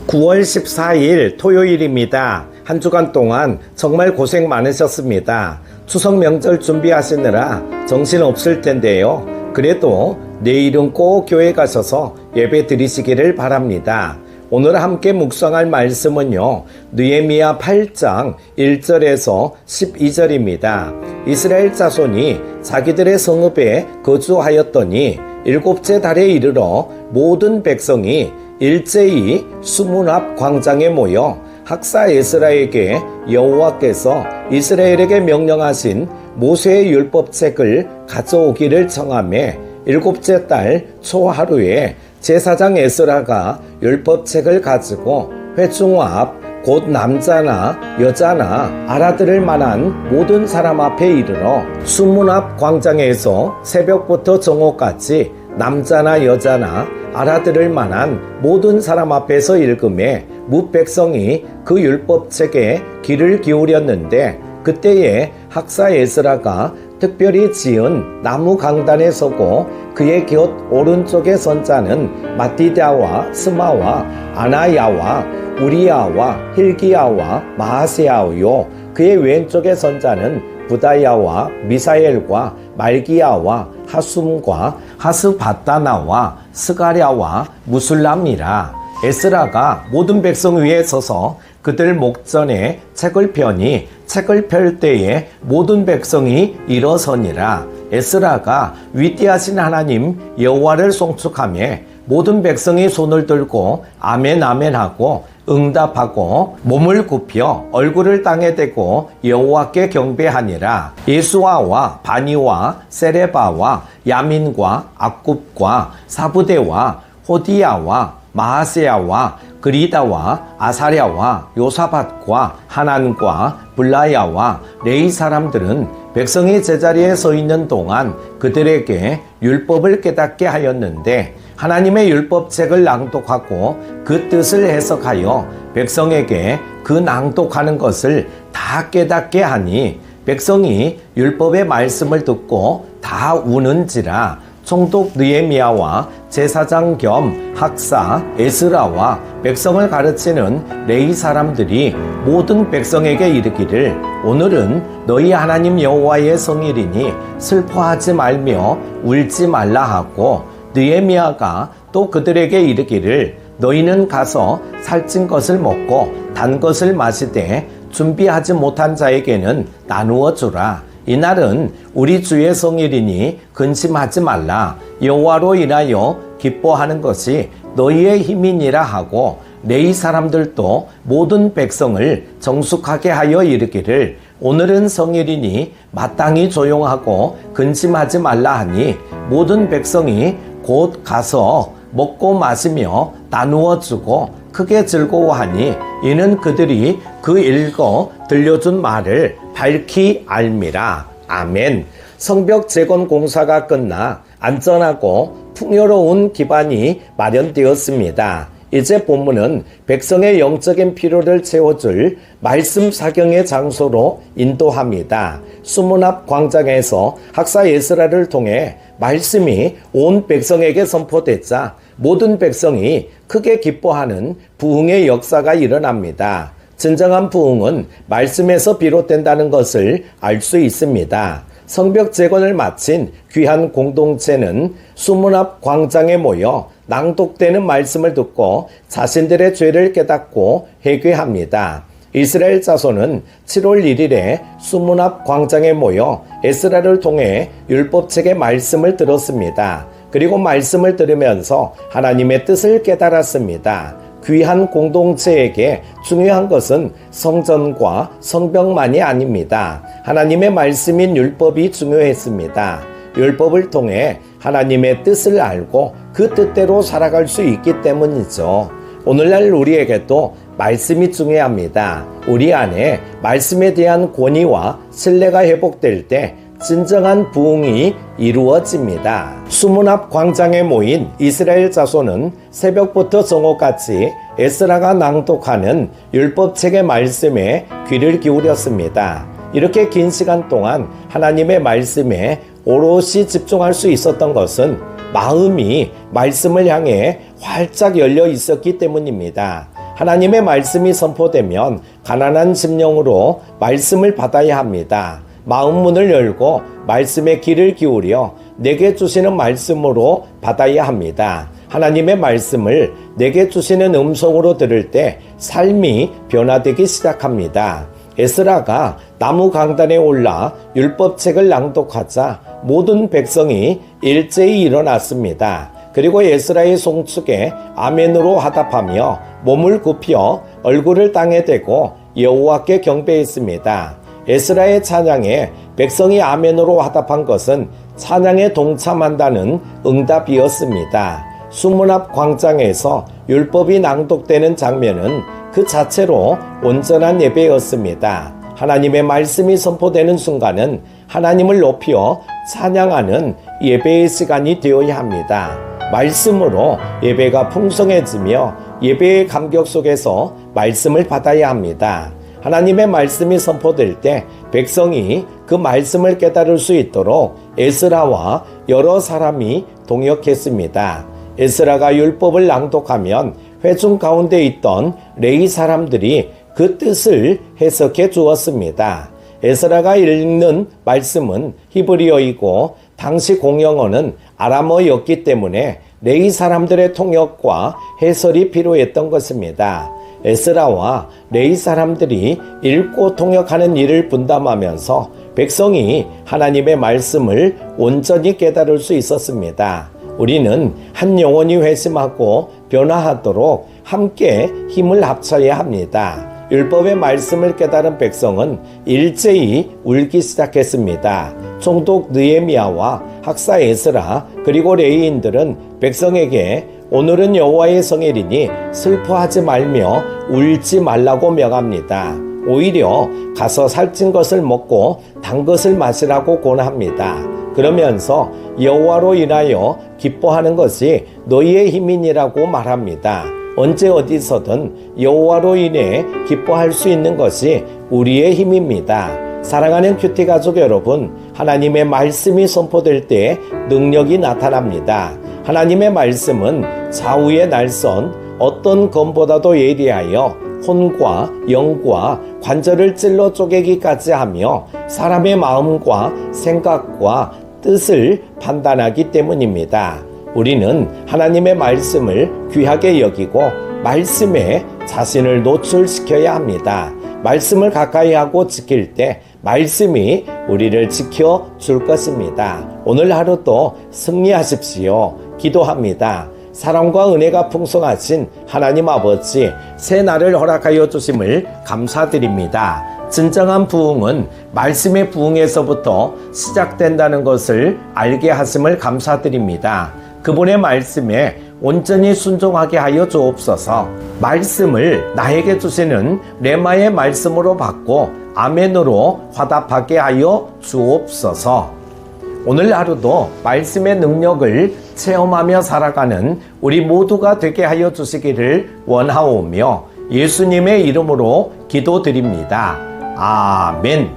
9월 14일 토요일입니다. 한 주간 동안 정말 고생 많으셨습니다. 추석 명절 준비하시느라 정신 없을 텐데요. 그래도 내일은 꼭 교회 가셔서 예배 드리시기를 바랍니다. 오늘 함께 묵상할 말씀은요, 느헤미야 8장 1절에서 12절입니다. 이스라엘 자손이 자기들의 성읍에 거주하였더니 일곱째 달에 이르러 모든 백성이 일제히 수문 앞 광장에 모여 학사 에스라에게 여호와께서 이스라엘에게 명령하신 모세의 율법책을 가져오기를 청하매 일곱째 달 초하루에 제사장 에스라가 율법책을 가지고 회중 앞 곧 남자나 여자나 알아들을 만한 모든 사람 앞에 이르러 수문 앞 광장에서 새벽부터 정오까지 남자나 여자나 알아들을 만한 모든 사람 앞에서 읽음에 뭇백성이 그 율법책에 귀를 기울였는데 그때에 학사 에스라가 특별히 지은 나무 강단에 서고 그의 곁 오른쪽에 선 자는 마띠다와 스마와 아나야와 우리야와 힐기야와 마하세야요, 그의 왼쪽에 선 자는 부다야와 미사엘과 말기야와 하숨과 하스바다나와 스가랴와 무술람이라. 에스라가 모든 백성 위에 서서 그들 목전에 책을 펴니 책을 펼 때에 모든 백성이 일어서니라. 에스라가 위대하신 하나님 여호와를 송축하며 모든 백성이 손을 들고 아멘 아멘 하고 응답하고 몸을 굽혀 얼굴을 땅에 대고 여호와께 경배하니라. 예수아와 바니와 세레바와 야민과 악굽과 사부대와 호디야와 마하세야와 그리다와 아사랴와 요사밧과 하난과 블라야와 레이 사람들은 백성이 제자리에 서 있는 동안 그들에게 율법을 깨닫게 하였는데 하나님의 율법책을 낭독하고 그 뜻을 해석하여 백성에게 그 낭독하는 것을 다 깨닫게 하니 백성이 율법의 말씀을 듣고 다 우는지라. 총독 느헤미야와 제사장 겸 학사 에스라와 백성을 가르치는 레위 사람들이 모든 백성에게 이르기를 오늘은 너희 하나님 여호와의 성일이니 슬퍼하지 말며 울지 말라 하고, 느헤미야가 또 그들에게 이르기를 너희는 가서 살찐 것을 먹고 단 것을 마시되 준비하지 못한 자에게는 나누어 주라. 이날은 우리 주의 성일이니 근심하지 말라. 여호와로 인하여 기뻐하는 것이 너희의 힘이니라 하고, 레위 사람들도 모든 백성을 정숙하게 하여 이르기를 오늘은 성일이니 마땅히 조용하고 근심하지 말라 하니 모든 백성이 곧 가서 먹고 마시며 나누어 주고 크게 즐거워하니 이는 그들이 그 읽어 들려준 말을 밝히 알미라. 아멘. 성벽 재건 공사가 끝나 안전하고 풍요로운 기반이 마련되었습니다. 이제 본문은 백성의 영적인 필요를 채워줄 말씀 사경의 장소로 인도합니다. 수문 앞 광장에서 학사 에스라를 통해 말씀이 온 백성에게 선포되자 모든 백성이 크게 기뻐하는 부흥의 역사가 일어납니다. 진정한 부흥은 말씀에서 비롯된다는 것을 알 수 있습니다. 성벽 재건을 마친 귀한 공동체는 수문 앞 광장에 모여 낭독되는 말씀을 듣고 자신들의 죄를 깨닫고 회개합니다. 이스라엘 자손은 7월 1일에 수문 앞 광장에 모여 에스라를 통해 율법책의 말씀을 들었습니다. 그리고 말씀을 들으면서 하나님의 뜻을 깨달았습니다. 귀한 공동체에게 중요한 것은 성전과 성벽만이 아닙니다. 하나님의 말씀인 율법이 중요했습니다. 율법을 통해 하나님의 뜻을 알고 그 뜻대로 살아갈 수 있기 때문이죠. 오늘날 우리에게도 말씀이 중요합니다. 우리 안에 말씀에 대한 권위와 신뢰가 회복될 때 진정한 부흥이 이루어집니다. 수문 앞 광장에 모인 이스라엘 자손은 새벽부터 정오까지 에스라가 낭독하는 율법책의 말씀에 귀를 기울였습니다. 이렇게 긴 시간 동안 하나님의 말씀에 오롯이 집중할 수 있었던 것은 마음이 말씀을 향해 활짝 열려 있었기 때문입니다. 하나님의 말씀이 선포되면 가난한 심령으로 말씀을 받아야 합니다. 마음 문을 열고 말씀의 귀를 기울여 내게 주시는 말씀으로 받아야 합니다. 하나님의 말씀을 내게 주시는 음성으로 들을 때 삶이 변화되기 시작합니다. 에스라가 나무 강단에 올라 율법책을 낭독하자 모든 백성이 일제히 일어났습니다. 그리고 에스라의 송축에 아멘으로 화답하며 몸을 굽혀 얼굴을 땅에 대고 여호와께 경배했습니다. 에스라의 찬양에 백성이 아멘으로 화답한 것은 찬양에 동참한다는 응답이었습니다. 수문 앞 광장에서 율법이 낭독되는 장면은 그 자체로 온전한 예배였습니다. 하나님의 말씀이 선포되는 순간은 하나님을 높여 찬양하는 예배의 시간이 되어야 합니다. 말씀으로 예배가 풍성해지며 예배의 감격 속에서 말씀을 받아야 합니다. 하나님의 말씀이 선포될 때 백성이 그 말씀을 깨달을 수 있도록 에스라와 여러 사람이 동역했습니다. 에스라가 율법을 낭독하면 회중 가운데 있던 레위 사람들이 그 뜻을 해석해 주었습니다. 에스라가 읽는 말씀은 히브리어이고 당시 공용어는 아람어였기 때문에 레위 사람들의 통역과 해설이 필요했던 것입니다. 에스라와 레위 사람들이 읽고 통역하는 일을 분담하면서 백성이 하나님의 말씀을 온전히 깨달을 수 있었습니다. 우리는 한 영혼이 회심하고 변화하도록 함께 힘을 합쳐야 합니다. 율법의 말씀을 깨달은 백성은 일제히 울기 시작했습니다. 총독 느헤미야와 학사 에스라 그리고 레위인들은 백성에게 오늘은 여호와의 성일이니 슬퍼하지 말며 울지 말라고 명합니다. 오히려 가서 살찐 것을 먹고 단 것을 마시라고 권합니다. 그러면서 여호와로 인하여 기뻐하는 것이 너희의 힘이니라고 말합니다. 언제 어디서든 여호와로 인해 기뻐할 수 있는 것이 우리의 힘입니다. 사랑하는 큐티 가족 여러분, 하나님의 말씀이 선포될 때 능력이 나타납니다. 하나님의 말씀은 좌우의 날선 어떤 검보다도 예리하여 혼과 영과 관절을 찔러 쪼개기까지 하며 사람의 마음과 생각과 뜻을 판단하기 때문입니다. 우리는 하나님의 말씀을 귀하게 여기고 말씀에 자신을 노출시켜야 합니다. 말씀을 가까이 하고 지킬 때 말씀이 우리를 지켜줄 것입니다. 오늘 하루도 승리하십시오. 기도합니다. 사랑과 은혜가 풍성하신 하나님 아버지, 새 날을 허락하여 주심을 감사드립니다. 진정한 부흥은 말씀의 부흥에서부터 시작된다는 것을 알게 하심을 감사드립니다. 그분의 말씀에 온전히 순종하게 하여 주옵소서. 말씀을 나에게 주시는 레마의 말씀으로 받고 아멘으로 화답하게 하여 주옵소서. 오늘 하루도 말씀의 능력을 체험하며 살아가는 우리 모두가 되게 하여 주시기를 원하오며 예수님의 이름으로 기도드립니다. 아멘.